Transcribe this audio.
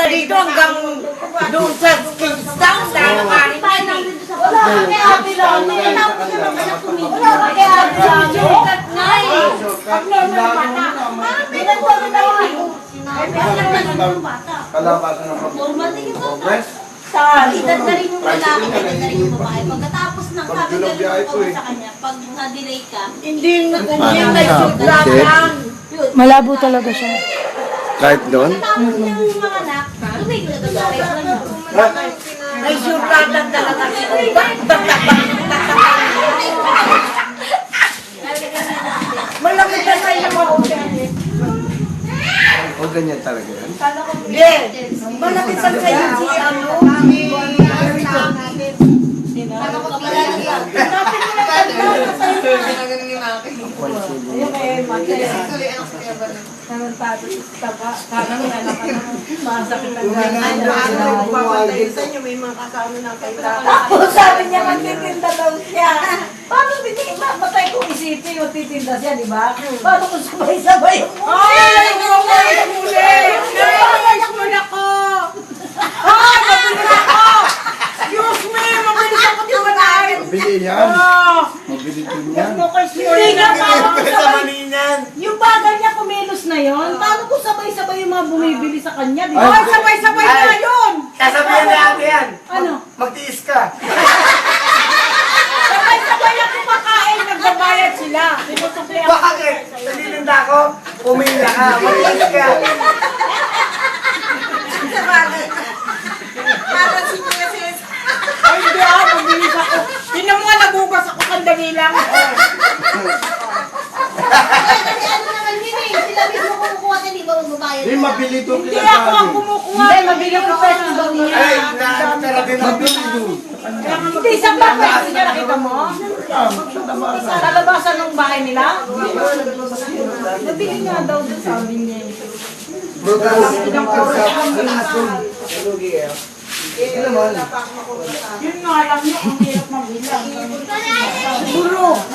dito hanggang doon sa Kingstown. Dahil kanin yan eh. Wala ka kay Ate Lani. Tapos naman ka na tumigil. Wala ka kay Ate Lani. Sukat nga eh. Abnormal bata. Parang pinagsabi na yun. Ay, pinagsabi ng bata. Kalabasan ng Normal din ito. progress. Sa edad na rin yung lalaki, edad na rin yung babae. Pagkatapos ng sabi ka rin sa kanya, pag na-delay ka, Hindi nag-sugat lang. yun. Malabo talaga siya. Kahit doon? Pagkatapos niyang mga anak, tumigil na doon. May sugatan talaga. Malamig na sa iyo mga ulit. O ganyan talaga yan? Hindi. Malamig sa kayo si ano. Tapos sabi niya, magtitinda daw siya. Paano matay kung isipin, magtitinda siya, di ba? Paano kung sabay-sabay yung Ay! Naiinis mo na ko! Ay! Mabilis ako! Excuse me! Mabilis ako tumanay! Mabili yan. Oh! Mabili din yan. Hindi nga, paano kung sabay, yung bagal niya kumilos na yon, paano kung sabay-sabay yung mga bumibili sa kanya, di ba? Ay! Sabay-sabay na yun! Sasabihin na natin yan. Ano? Magtiis ka. Sabay-sabay na kumakain, nagbabayad sila. Sinusukli ako. Bakit? Nalilinda ko, pumila ka. Magtiis ka. Ay, hindi mabilis ako. Tingnan mo nga, nagugas ako sandali lang. Kasi ano naman yun eh, sila mismo kumukuha ka, di ba magbabayad Hindi, mabili doon Hindi ako ang kumukuha. Hindi, mabili ko festival niya. Ay, nakatara din ako. Mabili doon. Hindi, isang bahay niya, nakita mo? Sa labasan ng bahay nila? Nabili nga daw doon, sabi niya. Yun nga lang yun, ang hirap mabilang. Puro.